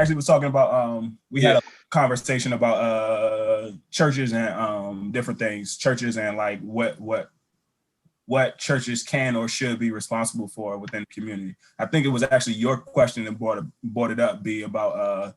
actually was talking about we had a conversation about churches and different things, churches and like what churches can or should be responsible for within the community. I think it was actually your question that brought it up, B, about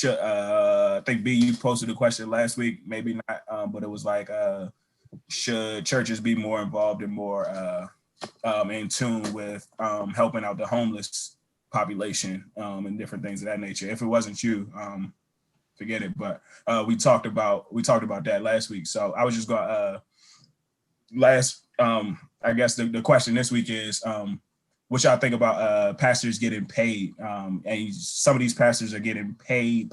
I think B, you posted a question last week, maybe not, but it was like should churches be more involved and more in tune with helping out the homeless population and different things of that nature. If it wasn't you, forget it. But we talked about that last week. So I was just going I guess the question this week is what y'all think about pastors getting paid? And some of these pastors are getting paid,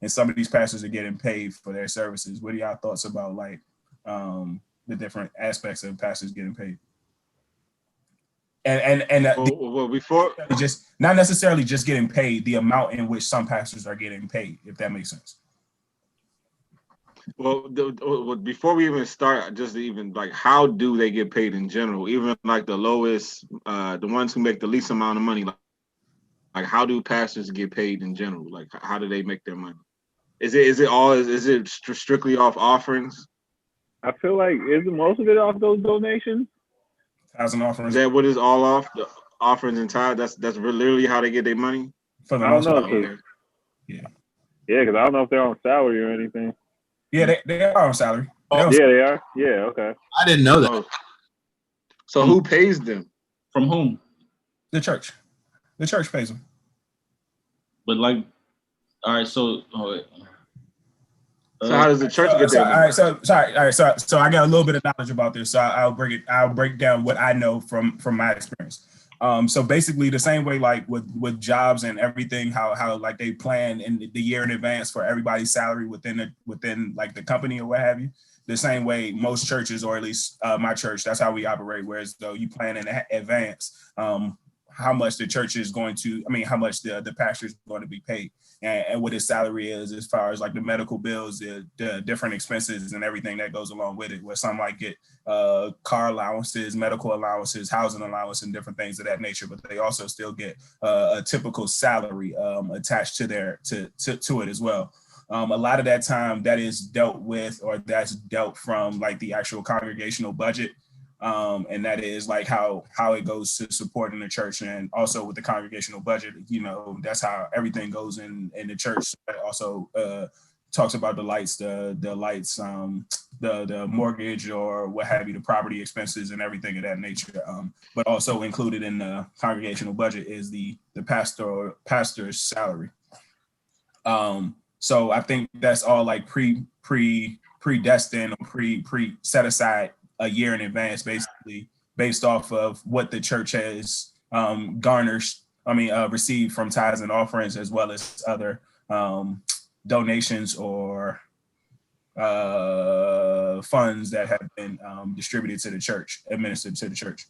and some of these pastors are getting paid for their services. What are y'all thoughts about like the different aspects of pastors getting paid? And before just not necessarily just getting paid, the amount in which some pastors are getting paid, if that makes sense. Well, before we even start, just even like how do they get paid in general? Even like the lowest, the ones who make the least amount of money, like how do pastors get paid in general? Like how do they make their money? Is it strictly off offerings? I feel like isn't most of it off those donations? Thousand offerings. Is that what is all off the offerings and tithes? That's literally how they get their money. I don't know. Yeah, because I don't know if they're on salary or anything. Yeah, they are on salary. They are. Yeah, okay. I didn't know that. So who pays them? From whom? The church. The church pays them. But like, all right. So, so how does the church get that? All right. So I got a little bit of knowledge about this. So I'll break down what I know from my experience. So basically the same way like with jobs and everything, how like they plan in the year in advance for everybody's salary within like the company or what have you. The same way most churches, or at least my church, that's how we operate. Whereas though you plan in advance how much the church is going to, how much the pastor is going to be paid and what his salary is as far as like the medical bills, the different expenses and everything that goes along with it, where some might get car allowances, medical allowances, housing allowance, and different things of that nature, but they also still get a typical salary attached to it as well. A lot of that time that is dealt with, or that's dealt from like the actual congregational budget. And that is like how it goes to supporting the church, and also with the congregational budget, that's how everything goes in the church. It also talks about the lights, the mortgage or what have you, the property expenses and everything of that nature. But also included in the congregational budget is the pastor's salary. So I think that's all like predestined or pre set aside a year in advance, basically based off of what the church has received from tithes and offerings, as well as other donations or funds that have been distributed to the church, administered to the church.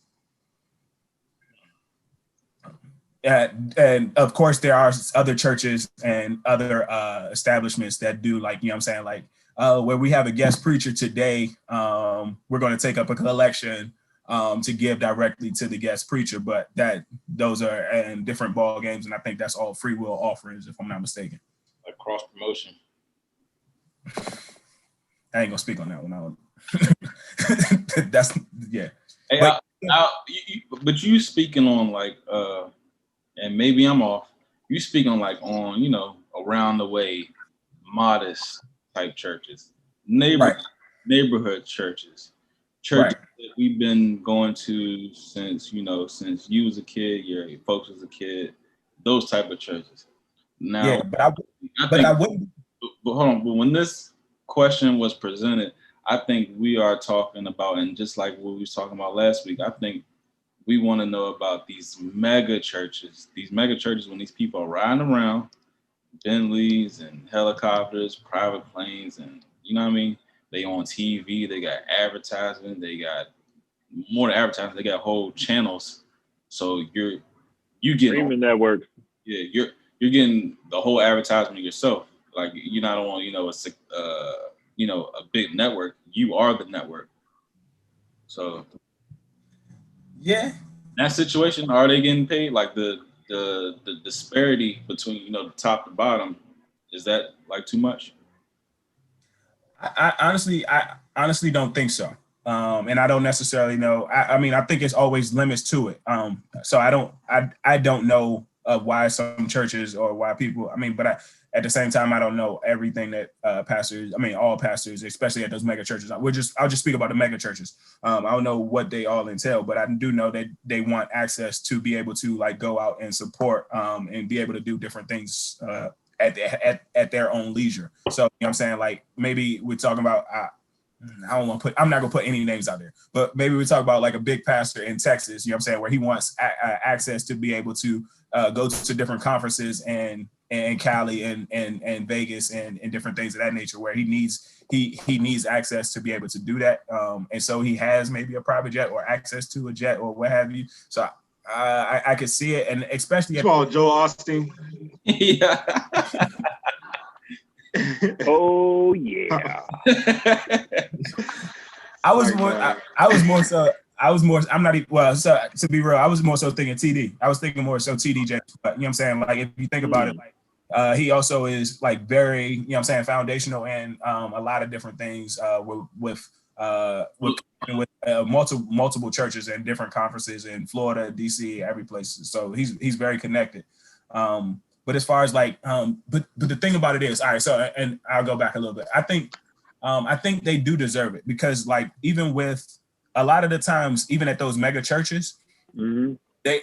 And of course, there are other churches and other establishments that do, like, like where we have a guest preacher today, we're going to take up a collection to give directly to the guest preacher, but those are in different ball games, and I think that's all free will offerings, if I'm not mistaken. Like cross promotion. I ain't gonna speak on that one. That's yeah. Hey, but you speaking on like, and maybe I'm off. You speaking on like around the way, modest type churches, neighborhood churches that we've been going to since you was a kid, your folks was a kid, those type of churches. Now, I wouldn't. But hold on. But when this question was presented, I think we are talking about, and just like what we was talking about last week, I think we want to know about these mega churches. These mega churches, when these people are riding around, Bentleys and helicopters, private planes, and they on TV, they got advertisement, they got more than advertising, they got whole channels. So you get streaming networks. Yeah, you're getting the whole advertisement yourself. Like you're not on, a big network. You are the network. So yeah, that situation, are they getting paid? Like the the disparity between, you know, the top to bottom, is that like too much? I honestly don't think so. And I don't necessarily know. I mean, I think it's always limits to it. So I don't know why some churches or why people. I mean, but at the same time, I don't know everything that pastors. I mean, all pastors, especially at those mega churches. I'll just speak about the mega churches. I don't know what they all entail, but I do know that they want access to be able to like go out and support and be able to do different things at their own leisure. So, you know what I'm saying? Like maybe we're talking about, I'm not gonna put any names out there, but maybe we talk about like a big pastor in Texas, you know what I'm saying, where he wants access to be able to go to different conferences and Cali and Vegas and different things of that nature, where he needs access to be able to do that. And so he has maybe a private jet or access to a jet or what have you. So I could see it, and especially Joe Austin. Yeah. Oh yeah. I'm not even, well, so to be real, I was more so thinking TD. I was thinking more so TD Jakes, but you know what I'm saying? Like if you think about it, like he also is like very, you know what I'm saying, foundational in a lot of different things with multiple churches and different conferences in Florida, DC, every place. So he's very connected. But as far as like, but the thing about it is, all right. So, and I'll go back a little bit. I think they do deserve it, because like even with a lot of the times, even at those mega churches,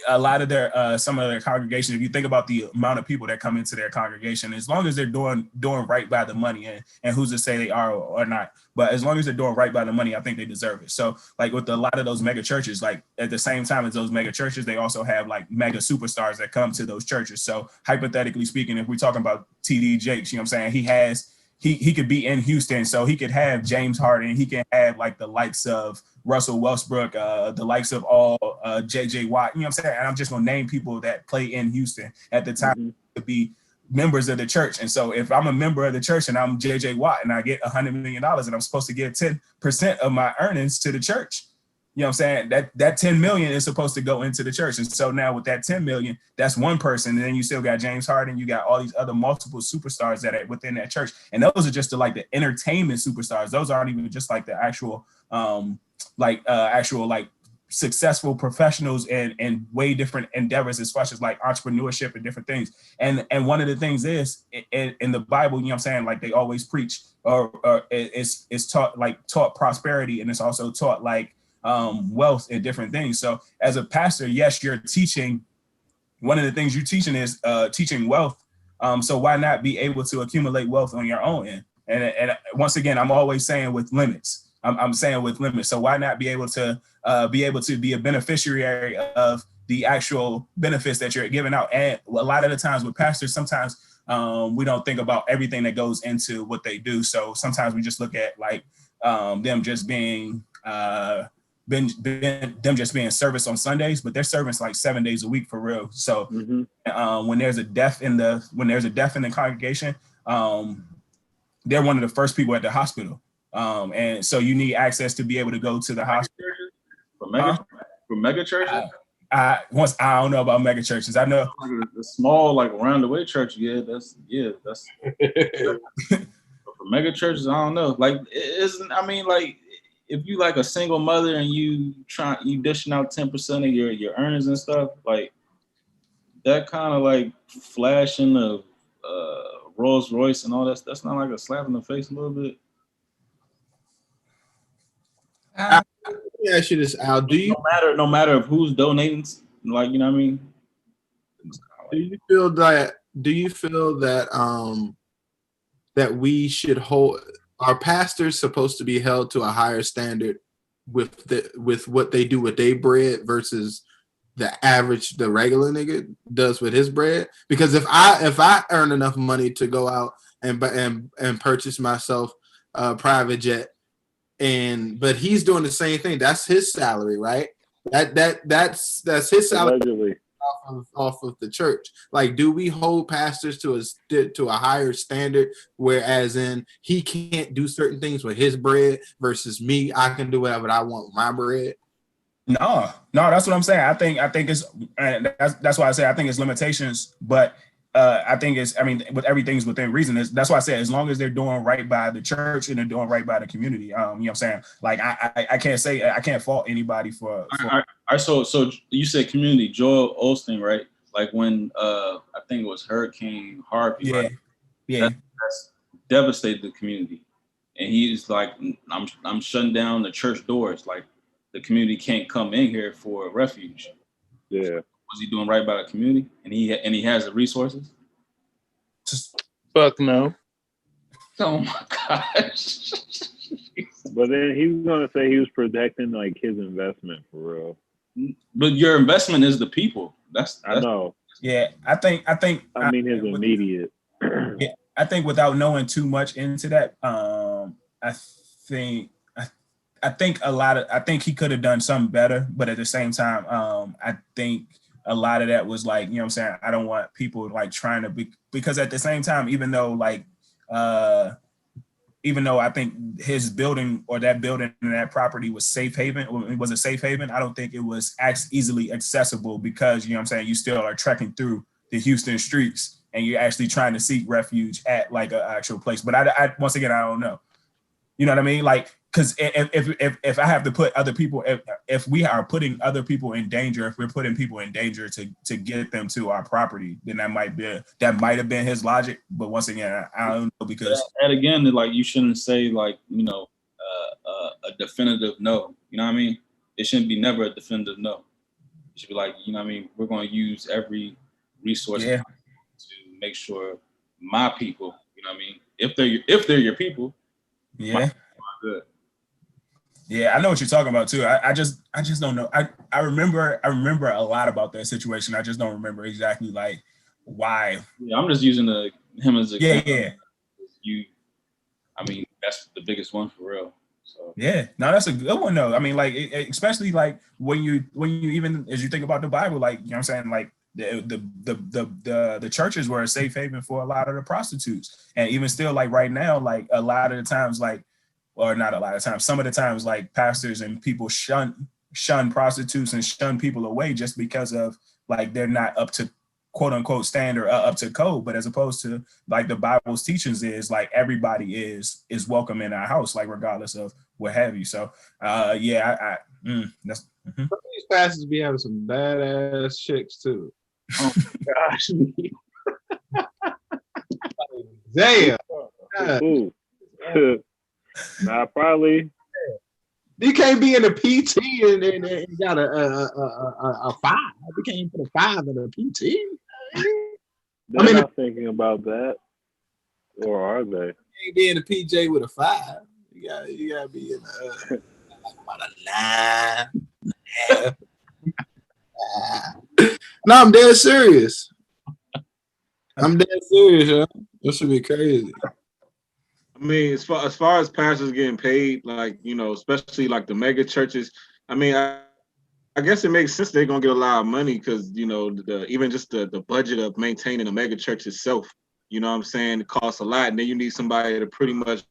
a lot of their some of their congregations, if you think about the amount of people that come into their congregation, as long as they're doing right by the money, and who's to say they are or not, but as long as they're doing right by the money, I think they deserve it. So like with a lot of those mega churches, like at the same time as those mega churches, they also have like mega superstars that come to those churches. So hypothetically speaking, if we're talking about TD Jakes, you know what I'm saying, he could be in Houston, so he could have James Harden, he can have like the likes of Russell Westbrook, the likes of all JJ Watt, you know what I'm saying? And I'm just gonna name people that play in Houston at the time to be members of the church. And so if I'm a member of the church and I'm JJ Watt and I get $100 million and I'm supposed to give 10% of my earnings to the church, you know what I'm saying? That 10 million is supposed to go into the church. And so now with that 10 million, that's one person. And then you still got James Harden, you got all these other multiple superstars that are within that church. And those are just the entertainment superstars. Those aren't even just like the actual successful professionals and way different endeavors as far as like entrepreneurship and different things. And one of the things is in the Bible, you know what I'm saying, like they always preach or it's taught prosperity, and it's also taught like wealth and different things. So as a pastor, yes, you're teaching. One of the things you're teaching is teaching wealth. So why not be able to accumulate wealth on your own end? And once again, I'm always saying with limits. I'm saying with limits. So why not be able to be a beneficiary of the actual benefits that you're giving out? And a lot of the times with pastors, sometimes we don't think about everything that goes into what they do. So sometimes we just look at like them just being them just being service on Sundays, but they're service like 7 days a week for real. So when there's a death in the congregation, they're one of the first people at the hospital. And so you need access to be able to go to the hospital. For mega churches? I don't know about mega churches. I know the small, like around the way church. That's but for mega churches, I don't know. Like, like if you like a single mother and you dishing out 10% of your earnings and stuff, like that kind of like flashing of Rolls Royce and all that's not like a slap in the face a little bit. Let me ask you this, Al. No matter of who's donating, like, you know what I mean? Do you feel that that we should hold our pastors supposed to be held to a higher standard with what they do with their bread versus the regular nigga does with his bread? Because if I earn enough money to go out and purchase myself a private jet, but he's doing the same thing, that's his salary, right? That's his salary. Allegedly. Off of the church. Like, do we hold pastors to a higher standard, whereas in he can't do certain things with his bread versus me, I can do whatever I want with my bread? No, that's what I'm saying. I think it's, and that's why I say I think it's limitations, but I think it's, I mean, with everything's within reason. That's why I said as long as they're doing right by the church and they're doing right by the community, you know what I'm saying? Like I can't say, I can't fault anybody for. So you said community, Joel Osteen, right? Like when I think it was Hurricane Harvey, Yeah, right? yeah. That's devastated the community, and he's like, I'm shutting down the church doors. Like the community can't come in here for refuge. Yeah. Was he doing right by the community? And he has the resources. Fuck no. Oh my gosh. But then he was gonna say he was protecting like his investment for real. But your investment is the people. I know. Yeah, I mean his immediate. Yeah, I think without knowing too much into that, I think I think I think he could have done something better, but at the same time, I think a lot of that was like, you know what I'm saying? I don't want people like trying to be, because at the same time, even though I think his building or that building and that property was safe haven, or it was a safe haven, I don't think it was easily accessible because, you know what I'm saying, you still are trekking through the Houston streets and you're actually trying to seek refuge at like an actual place. But I once again, I don't know. You know what I mean? Like, because if I have to put other people, if we are putting other people in danger, if we're putting people in danger to get them to our property, then that might have been his logic. But once again, I don't know, because and again, like you shouldn't say like, you know, a definitive no. You know what I mean? It shouldn't be never a definitive no. It should be like, you know what I mean? We're going to use every resource to make sure my people, you know what I mean? If they're your people, yeah. Good. Yeah, I know what you're talking about too. I just don't know. I remember a lot about that situation. I just don't remember exactly like why. Yeah, I'm just using him as a yeah. I mean, that's the biggest one for real. So yeah, no, that's a good one though. I mean, like especially like when you even as you think about the Bible, like, you know what I'm saying, like the churches were a safe haven for a lot of the prostitutes, and even still, like right now, like a lot of the times, like, or not a lot of times, some of the times, like pastors and people shun prostitutes and shun people away just because of like they're not up to quote unquote standard, up to code. But as opposed to like the Bible's teachings is like everybody is welcome in our house, like regardless of what have you. So that's These pastors be having some badass chicks too. Oh gosh. Damn. Ooh. Nah, probably. You can't be in a PT and got a 5. You can't put a 5 in a PT. They're not thinking about that, or are they? You can't be in a PJ with a 5. You gotta be in a 9. No, I'm dead serious. Yo. This should be crazy. I mean, as far as pastors getting paid, like, you know, especially like the mega churches, I mean, I guess it makes sense they're gonna get a lot of money because, you know, even just the budget of maintaining a mega church itself, you know what I'm saying, it costs a lot. And then you need somebody to pretty much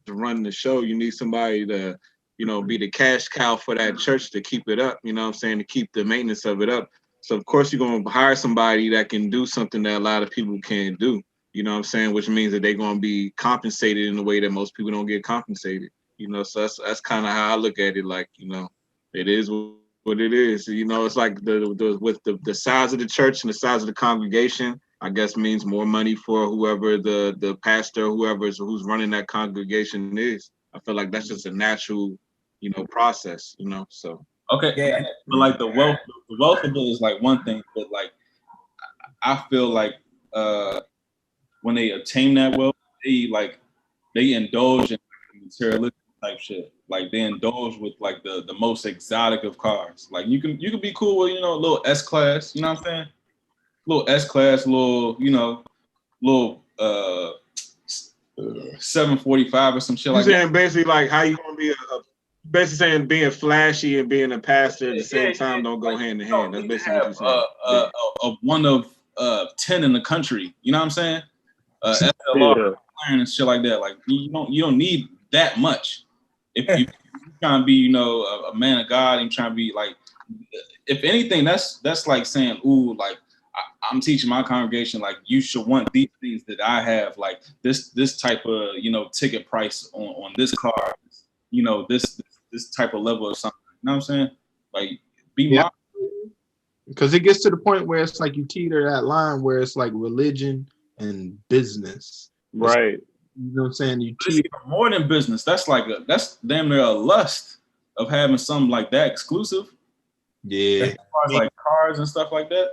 run the show. You need somebody to, you know, be the cash cow for that church to keep it up, you know what I'm saying, to keep the maintenance of it up. So of course you're gonna hire somebody that can do something that a lot of people can't do. You know what I'm saying? Which means that they're going to be compensated in a way that most people don't get compensated. You know, so that's kind of how I look at it. Like, you know, it is what it is. You know, it's like the size of the church and the size of the congregation, I guess means more money for whoever the pastor, who's running that congregation is. I feel like that's just a natural, you know, process. You know, so okay, yeah. But like the wealth of it is like one thing, but like I feel like when they attain that wealth, they indulge in materialistic type shit. Like they indulge with like the most exotic of cars. Like you can be cool with, you know, a little S class, you know what I'm saying? Little S class, little 745 or some shit like that. You're saying basically like how you gonna be basically saying being flashy and being a pastor at the same time don't go hand in hand. That's basically what you're saying. One of 10 in the country, you know what I'm saying? SLR and shit like that. Like you don't need that much. If trying to be, you know, a man of God and trying to be like, if anything, that's like saying, ooh, like I'm teaching my congregation, like you should want these things that I have, like this type of, you know, ticket price on this car, you know, this type of level or something. You know what I'm saying? Like be mindful. Because it gets to the point where it's like you teeter that line where it's like religion and business. Right. You know what I'm saying? You It's teeter. even more than business. That's damn near a lust of having something like that exclusive. Yeah. As far as like cars and stuff like that.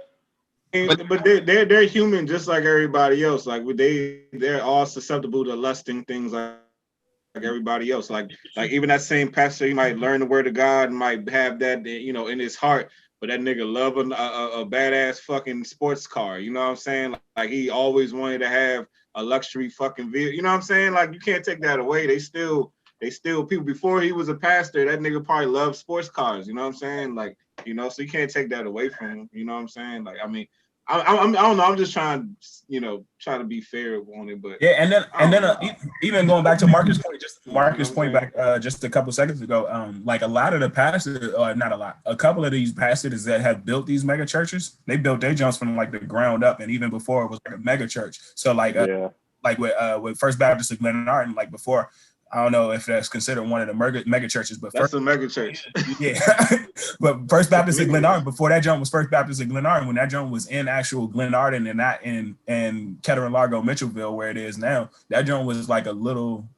But they're human just like everybody else. Like they're all susceptible to lusting things like everybody else. Like even that same pastor, he might learn the word of God and might have that, you know, in his heart. But that nigga love a badass fucking sports car. You know what I'm saying? Like he always wanted to have a luxury fucking vehicle. You know what I'm saying? Like you can't take that away. They still people. Before he was a pastor, that nigga probably loved sports cars. You know what I'm saying? Like, you know, so you can't take that away from him. You know what I'm saying? Like, I mean, I don't know. I'm just trying to be fair on it, but yeah, and then even going back to Marcus' point, back just a couple seconds ago, like a lot of the pastors, not a lot, a couple of these pastors that have built these mega churches, they built their jumps from like the ground up, and even before it was like a mega church. So like like with First Baptist of Glenarden, like before. I don't know if that's considered one of the mega churches, but that's a mega church. Yeah, but First Baptist of Glenarden, before that joint was First Baptist of Glenarden, when that joint was in actual Glenarden and not in Kettering, Largo, Mitchellville, where it is now, that joint was like a little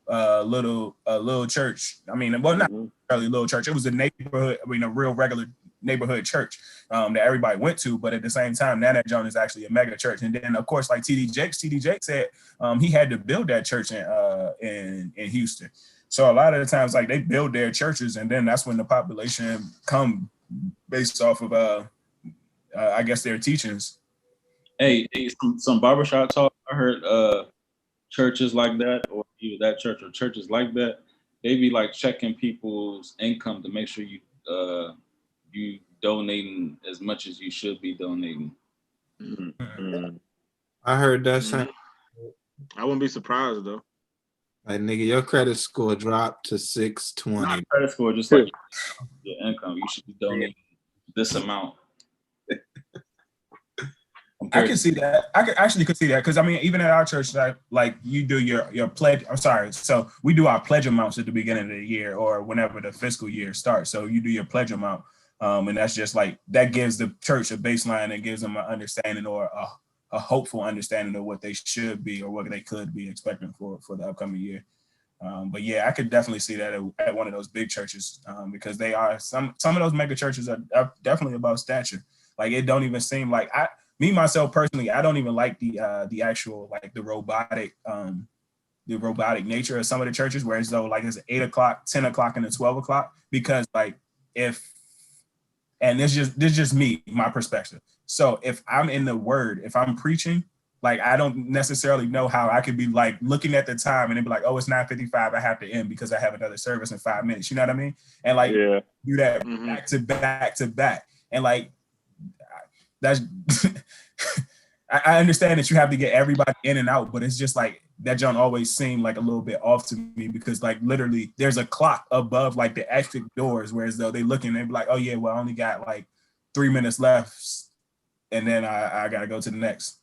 church. I mean, well, not really a little church. It was a neighborhood. I mean, a real regular neighborhood church that everybody went to. But at the same time, now that joint is actually a mega church. And then, of course, like TD Jakes said, he had to build that church in Houston. So a lot of the times, like they build their churches, and then that's when the population come based off of, I guess, their teachings. Hey, some barbershop talk. I heard churches like that, or either that church or churches like that, they be like checking people's income to make sure you donating as much as you should be donating. I heard that same. I wouldn't be surprised though. Like nigga, your credit score dropped to 620. Not credit score, just like your income. You should be donating this amount. I can see that. I could see that because I mean, even at our church, like you do your pledge. I'm sorry, so we do our pledge amounts at the beginning of the year or whenever the fiscal year starts. So you do your pledge amount, and that's just like that gives the church a baseline and gives them an understanding or a hopeful understanding of what they should be or what they could be expecting for the upcoming year. But yeah, I could definitely see that at one of those big churches because they are some of those mega churches are definitely above stature. Like it don't even seem like me myself personally, I don't even like the actual like the robotic nature of some of the churches, whereas though like it's 8 o'clock, 10 o'clock, and then 12 o'clock, because like and this just me, my perspective. So if I'm in the word, if I'm preaching, like I don't necessarily know how I could be like looking at the time and then be like, oh, it's 9:55, I have to end because I have another service in 5 minutes. You know what I mean? And like do that back to back to back. And like that's I understand that you have to get everybody in and out, but it's just like that John always seemed like a little bit off to me because like literally there's a clock above like the exit doors, whereas though they look and they be like, oh yeah, well I only got like 3 minutes left and then I gotta go to the next.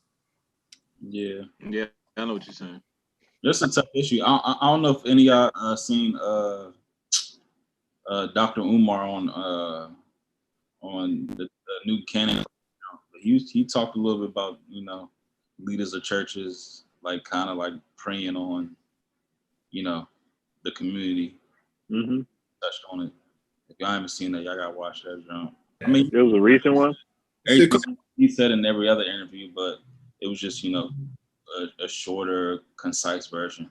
Yeah, I know what you're saying. That's a tough issue. I don't know if any of y'all seen Dr. Umar on the new canon. He talked a little bit about, you know, leaders of churches, like kind of like preying on, you know, the community. Touched on it. If y'all haven't seen that, y'all gotta watch that drum. I mean, it was a recent one. He said in every other interview, but it was just, you know, a shorter, concise version.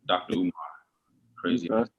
Dr. Umar, crazy. Okay.